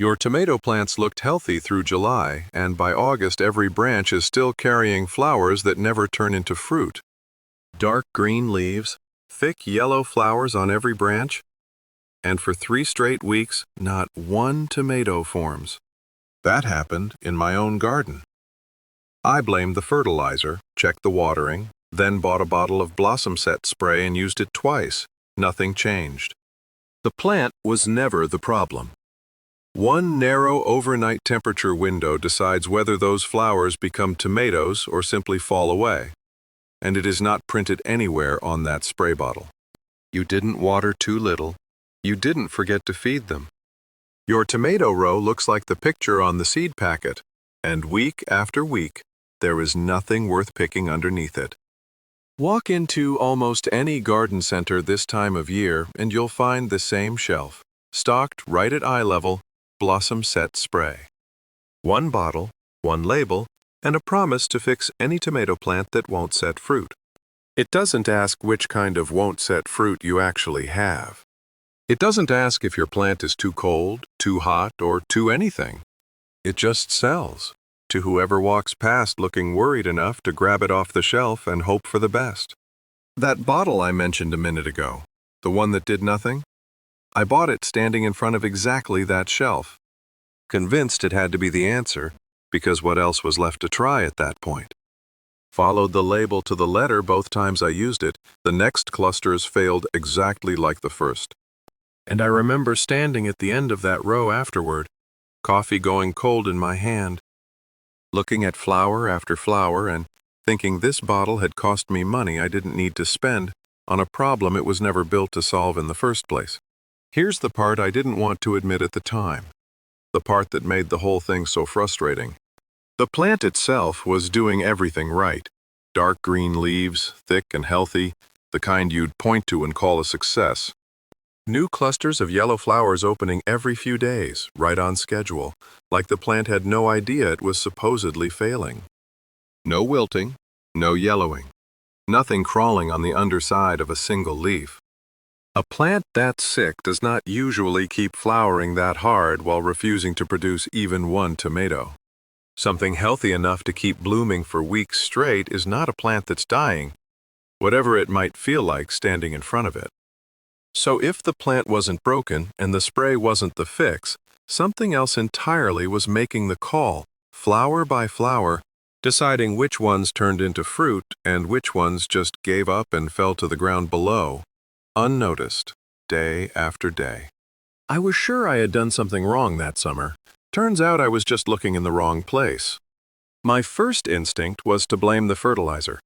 Your tomato plants looked healthy through July, and by August every branch is still carrying flowers that never turn into fruit. Dark green leaves, thick yellow flowers on every branch, and for 3 straight weeks, not one tomato forms. That happened in my own garden. I blamed the fertilizer, checked the watering, then bought a bottle of Blossom Set spray and used it twice. Nothing changed. The plant was never the problem. One narrow overnight temperature window decides whether those flowers become tomatoes or simply fall away, and it is not printed anywhere on that spray bottle. You didn't water too little. You didn't forget to feed them. Your tomato row looks like the picture on the seed packet, and week after week, there is nothing worth picking underneath it. Walk into almost any garden center this time of year and you'll find the same shelf, stocked right at eye level, Blossom Set spray. One bottle, one label, and a promise to fix any tomato plant that won't set fruit. It doesn't ask which kind of won't set fruit you actually have. It doesn't ask if your plant is too cold, too hot, or too anything. It just sells to whoever walks past looking worried enough to grab it off the shelf and hope for the best. That bottle I mentioned a minute ago, the one that did nothing, I bought it standing in front of exactly that shelf, convinced it had to be the answer because what else was left to try at that point? Followed the label to the letter both times I used it. The next clusters failed exactly like the first. And I remember standing at the end of that row afterward, coffee going cold in my hand, looking at flower after flower and thinking this bottle had cost me money I didn't need to spend on a problem it was never built to solve in the first place. Here's the part I didn't want to admit at the time, the part that made the whole thing so frustrating. The plant itself was doing everything right. Dark green leaves, thick and healthy, the kind you'd point to and call a success. New clusters of yellow flowers opening every few days, right on schedule, like the plant had no idea it was supposedly failing. No wilting, no yellowing, nothing crawling on the underside of a single leaf. A plant that sick does not usually keep flowering that hard while refusing to produce even one tomato. Something healthy enough to keep blooming for weeks straight is not a plant that's dying, whatever it might feel like standing in front of it. So if the plant wasn't broken and the spray wasn't the fix, something else entirely was making the call, flower by flower, deciding which ones turned into fruit and which ones just gave up and fell to the ground below, unnoticed, day after day. I was sure I had done something wrong that summer. Turns out I was just looking in the wrong place. My first instinct was to blame the fertilizer.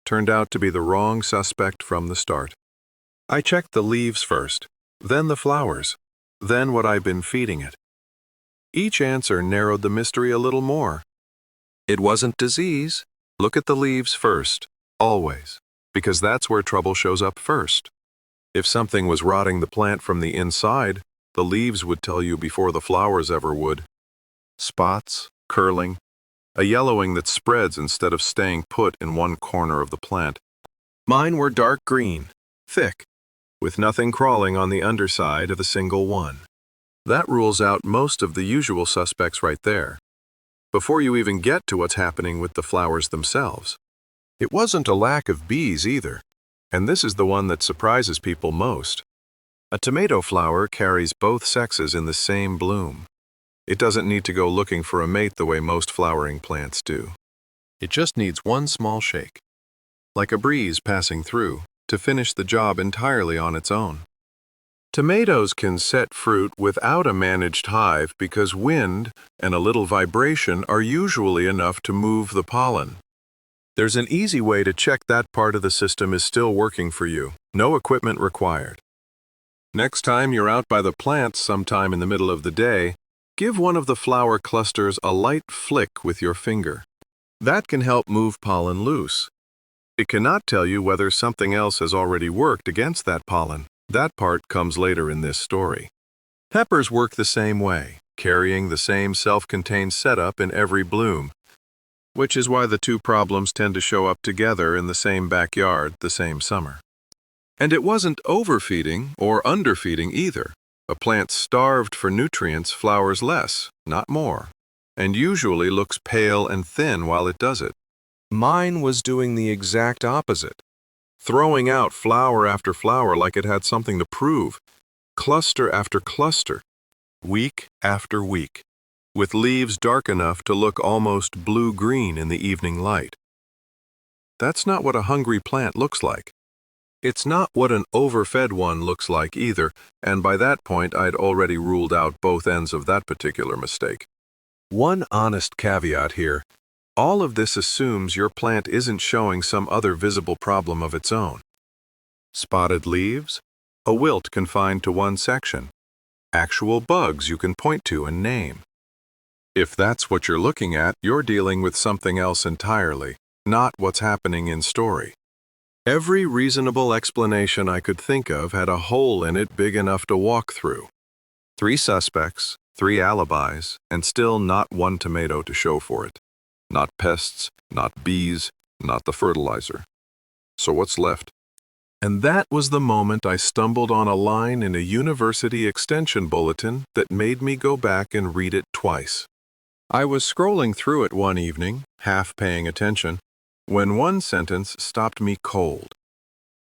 Turned out to be the wrong suspect from the start. I checked the leaves first, then the flowers, then what I'd been feeding it. Each answer narrowed the mystery a little more. It wasn't disease. Look at the leaves first, always, because that's where trouble shows up first. If something was rotting the plant from the inside, the leaves would tell you before the flowers ever would. Spots, curling, a yellowing that spreads instead of staying put in one corner of the plant. Mine were dark green, thick, with nothing crawling on the underside of a single one. That rules out most of the usual suspects right there, before you even get to what's happening with the flowers themselves. It wasn't a lack of bees either, and this is the one that surprises people most. A tomato flower carries both sexes in the same bloom. It doesn't need to go looking for a mate the way most flowering plants do. It just needs one small shake, like a breeze passing through, to finish the job entirely on its own. Tomatoes can set fruit without a managed hive because wind and a little vibration are usually enough to move the pollen. There's an easy way to check that part of the system is still working for you. No equipment required. Next time you're out by the plants sometime in the middle of the day, give one of the flower clusters a light flick with your finger. That can help move pollen loose. It cannot tell you whether something else has already worked against that pollen. That part comes later in this story. Peppers work the same way, carrying the same self-contained setup in every bloom, which is why the two problems tend to show up together in the same backyard the same summer. And it wasn't overfeeding or underfeeding either. A plant starved for nutrients flowers less, not more, and usually looks pale and thin while it does it. Mine was doing the exact opposite, throwing out flower after flower like it had something to prove, cluster after cluster, week after week, with leaves dark enough to look almost blue-green in the evening light. That's not what a hungry plant looks like. It's not what an overfed one looks like either, and by that point I'd already ruled out both ends of that particular mistake. One honest caveat here. All of this assumes your plant isn't showing some other visible problem of its own. Spotted leaves? A wilt confined to one section. Actual bugs you can point to and name. If that's what you're looking at, you're dealing with something else entirely, not what's happening in story. Every reasonable explanation I could think of had a hole in it big enough to walk through. 3 suspects, 3 alibis, and still not one tomato to show for it. Not pests, not bees, not the fertilizer. So what's left? And that was the moment I stumbled on a line in a university extension bulletin that made me go back and read it twice. I was scrolling through it one evening, half paying attention, when one sentence stopped me cold.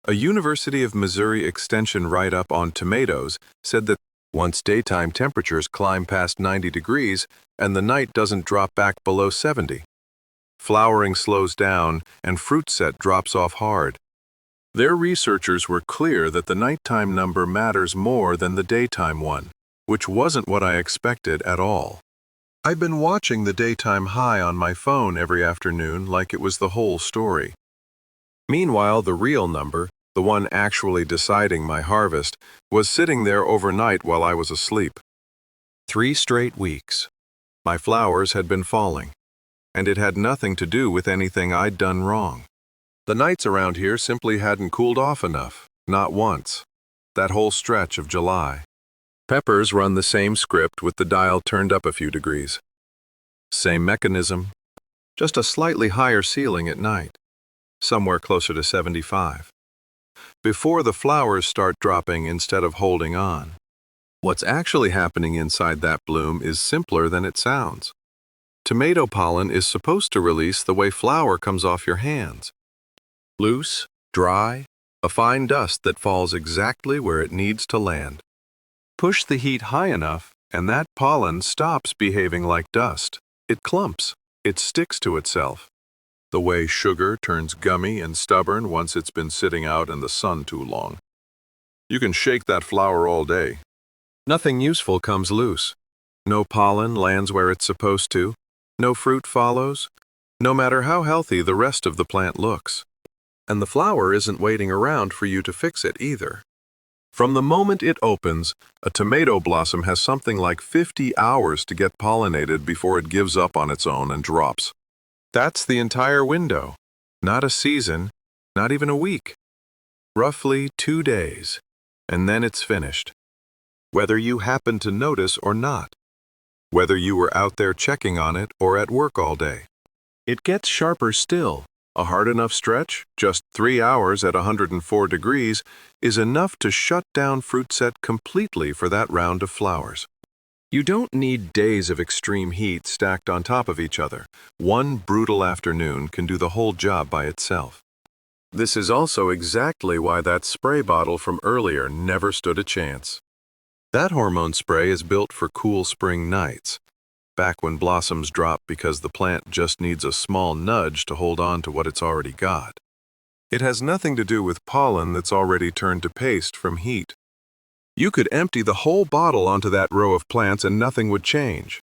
A University of Missouri extension write-up on tomatoes said that once daytime temperatures climb past 90 degrees and the night doesn't drop back below 70, flowering slows down and fruit set drops off hard. Their researchers were clear that the nighttime number matters more than the daytime one, which wasn't what I expected at all. I've been watching the daytime high on my phone every afternoon like it was the whole story. Meanwhile, the real number, the one actually deciding my harvest, was sitting there overnight while I was asleep. 3 straight weeks. My flowers had been falling, and it had nothing to do with anything I'd done wrong. The nights around here simply hadn't cooled off enough, not once. That whole stretch of July. Peppers run the same script with the dial turned up a few degrees. Same mechanism, just a slightly higher ceiling at night, somewhere closer to 75. Before the flowers start dropping instead of holding on. What's actually happening inside that bloom is simpler than it sounds. Tomato pollen is supposed to release the way flour comes off your hands. Loose, dry, a fine dust that falls exactly where it needs to land. Push the heat high enough, and that pollen stops behaving like dust. It clumps. It sticks to itself. The way sugar turns gummy and stubborn once it's been sitting out in the sun too long. You can shake that flower all day. Nothing useful comes loose. No pollen lands where it's supposed to. No fruit follows, no matter how healthy the rest of the plant looks. And the flower isn't waiting around for you to fix it either. From the moment it opens, a tomato blossom has something like 50 hours to get pollinated before it gives up on its own and drops. That's the entire window. Not a season, not even a week. Roughly 2 days, and then it's finished. Whether you happen to notice or not. Whether you were out there checking on it or at work all day. It gets sharper still. A hard enough stretch, just 3 hours at 104 degrees, is enough to shut down fruit set completely for that round of flowers. You don't need days of extreme heat stacked on top of each other. One brutal afternoon can do the whole job by itself. This is also exactly why that spray bottle from earlier never stood a chance. That hormone spray is built for cool spring nights, back when blossoms drop because the plant just needs a small nudge to hold on to what it's already got. It has nothing to do with pollen that's already turned to paste from heat. You could empty the whole bottle onto that row of plants and nothing would change,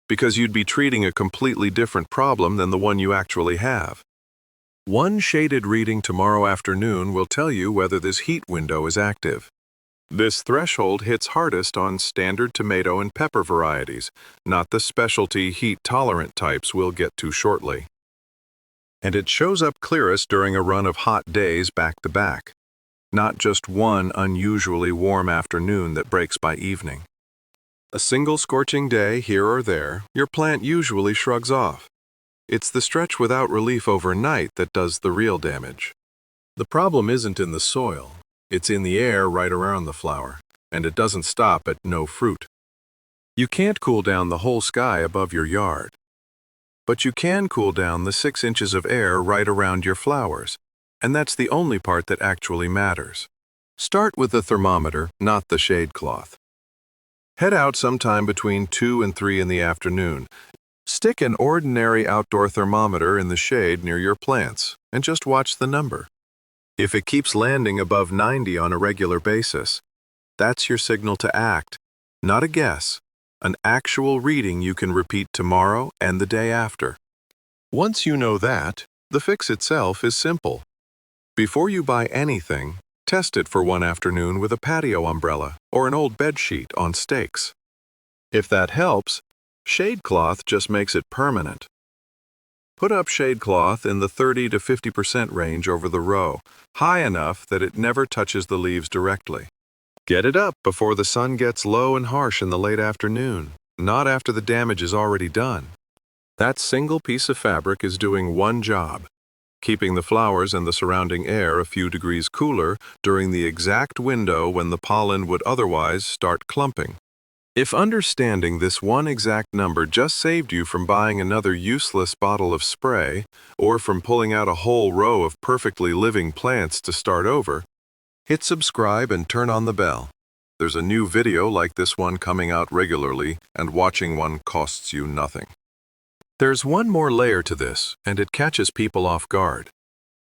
because you'd be treating a completely different problem than the one you actually have. One shaded reading tomorrow afternoon will tell you whether this heat window is active. This threshold hits hardest on standard tomato and pepper varieties, not the specialty heat-tolerant types we'll get to shortly. And it shows up clearest during a run of hot days back-to-back, not just one unusually warm afternoon that breaks by evening. A single scorching day here or there, your plant usually shrugs off. It's the stretch without relief overnight that does the real damage. The problem isn't in the soil. It's in the air right around the flower. and it doesn't stop at no fruit. You can't cool down the whole sky above your yard, but you can cool down the 6 inches of air right around your flowers, and that's the only part that actually matters. Start with the thermometer, not the shade cloth. Head out sometime between 2 and 3 in the afternoon. Stick an ordinary outdoor thermometer in the shade near your plants and just watch the number. If it keeps landing above 90 on a regular basis, that's your signal to act, not a guess, an actual reading you can repeat tomorrow and the day after. Once you know that, the fix itself is simple. Before you buy anything, test it for one afternoon with a patio umbrella or an old bed sheet on stakes. If that helps, shade cloth just makes it permanent. Put up shade cloth in the 30 to 50% range over the row, high enough that it never touches the leaves directly. Get it up before the sun gets low and harsh in the late afternoon, not after the damage is already done. That single piece of fabric is doing one job, keeping the flowers and the surrounding air a few degrees cooler during the exact window when the pollen would otherwise start clumping. If understanding this one exact number just saved you from buying another useless bottle of spray or from pulling out a whole row of perfectly living plants to start over, hit subscribe and turn on the bell. There's a new video like this one coming out regularly, and watching one costs you nothing. There's one more layer to this, and it catches people off guard.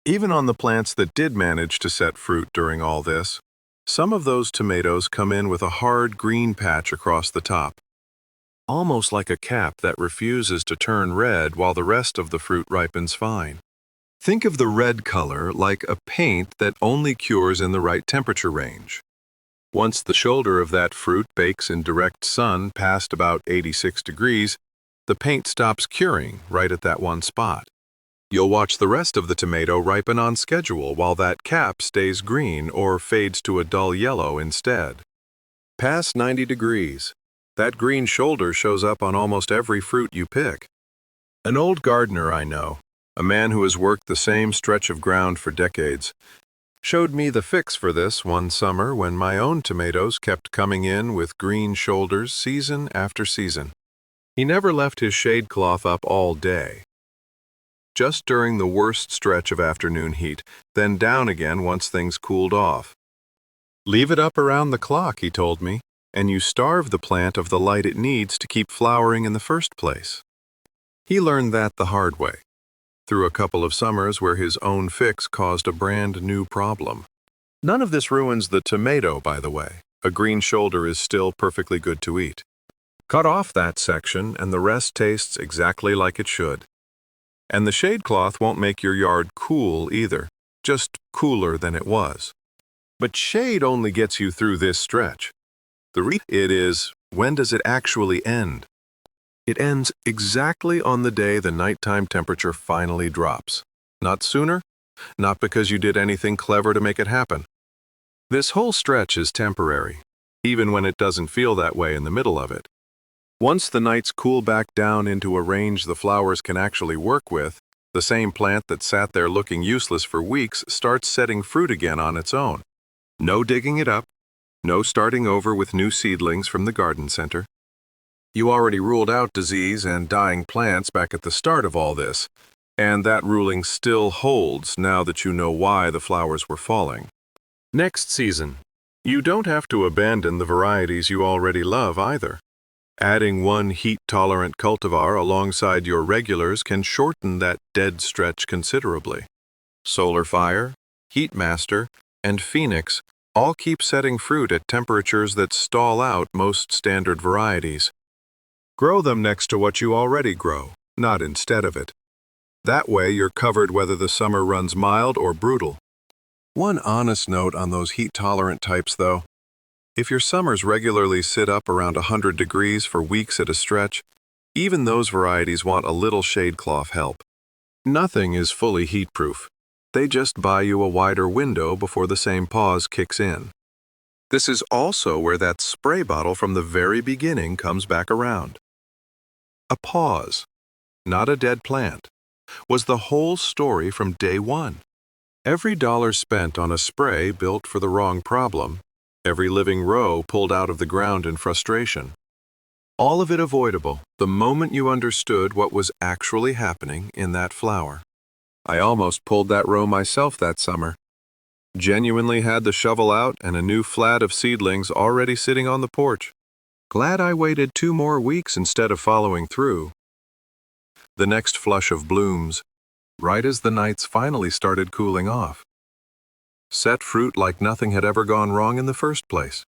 Even on the plants that did manage to set fruit during all this, some of those tomatoes come in with a hard green patch across the top, almost like a cap that refuses to turn red while the rest of the fruit ripens fine. Think of the red color like a paint that only cures in the right temperature range. Once the shoulder of that fruit bakes in direct sun past about 86 degrees, the paint stops curing right at that one spot. You'll watch the rest of the tomato ripen on schedule while that cap stays green or fades to a dull yellow instead. Past 90 degrees, that green shoulder shows up on almost every fruit you pick. An old gardener I know, a man who has worked the same stretch of ground for decades, showed me the fix for this one summer when my own tomatoes kept coming in with green shoulders season after season. He never left his shade cloth up all day, just during the worst stretch of afternoon heat, then down again once things cooled off. Leave it up around the clock, he told me, and you starve the plant of the light it needs to keep flowering in the first place. He learned that the hard way, through a couple of summers where his own fix caused a brand new problem. None of this ruins the tomato, by the way. A green shoulder is still perfectly good to eat. Cut off that section and the rest tastes exactly like it should. And the shade cloth won't make your yard cool either, just cooler than it was. But shade only gets you through this stretch. It is, when does it actually end? It ends exactly on the day the nighttime temperature finally drops. Not sooner, not because you did anything clever to make it happen. This whole stretch is temporary, even when it doesn't feel that way in the middle of it. Once the nights cool back down into a range the flowers can actually work with, the same plant that sat there looking useless for weeks starts setting fruit again on its own. No digging it up, no starting over with new seedlings from the garden center. You already ruled out disease and dying plants back at the start of all this, and that ruling still holds now that you know why the flowers were falling. Next season, you don't have to abandon the varieties you already love either. Adding one heat-tolerant cultivar alongside your regulars can shorten that dead stretch considerably. Solar Fire, Heatmaster, and Phoenix all keep setting fruit at temperatures that stall out most standard varieties. Grow them next to what you already grow, not instead of it. That way you're covered whether the summer runs mild or brutal. One honest note on those heat-tolerant types, though. If your summers regularly sit up around 100 degrees for weeks at a stretch, even those varieties want a little shade cloth help. Nothing is fully heat-proof. They just buy you a wider window before the same pause kicks in. This is also where that spray bottle from the very beginning comes back around. A pause, not a dead plant, was the whole story from day one. Every dollar spent on a spray built for the wrong problem every living row pulled out of the ground in frustration. All of it avoidable the moment you understood what was actually happening in that flower. I almost pulled that row myself that summer. Genuinely had the shovel out and a new flat of seedlings already sitting on the porch. Glad I waited 2 more weeks instead of following through. The next flush of blooms, right as the nights finally started cooling off. Set fruit like nothing had ever gone wrong in the first place.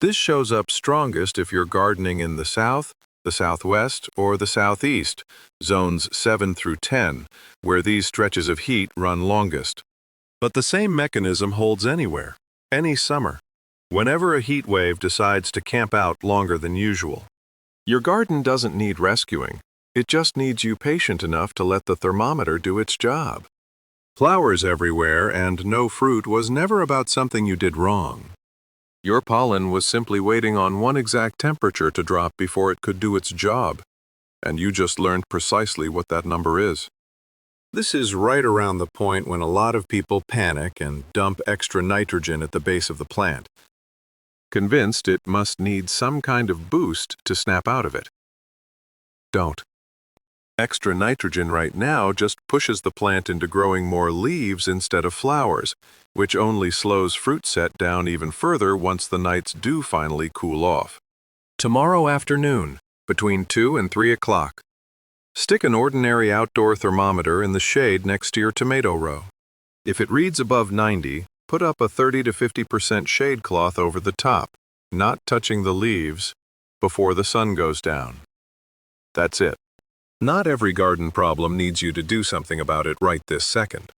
This shows up strongest if you're gardening in the south, the southwest, or the southeast, zones 7 through 10, where these stretches of heat run longest. But the same mechanism holds anywhere, any summer, whenever a heat wave decides to camp out longer than usual. Your garden doesn't need rescuing. It just needs you patient enough to let the thermometer do its job. Flowers everywhere and no fruit was never about something you did wrong. Your pollen was simply waiting on one exact temperature to drop before it could do its job, and you just learned precisely what that number is. This is right around the point when a lot of people panic and dump extra nitrogen at the base of the plant, convinced it must need some kind of boost to snap out of it. Don't. Extra nitrogen right now just pushes the plant into growing more leaves instead of flowers, which only slows fruit set down even further once the nights do finally cool off. Tomorrow afternoon, between 2 and 3 o'clock, stick an ordinary outdoor thermometer in the shade next to your tomato row. If it reads above 90, put up a 30 to 50% shade cloth over the top, not touching the leaves, before the sun goes down. That's it. Not every garden problem needs you to do something about it right this second.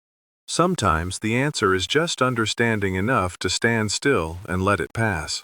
Sometimes the answer is just understanding enough to stand still and let it pass.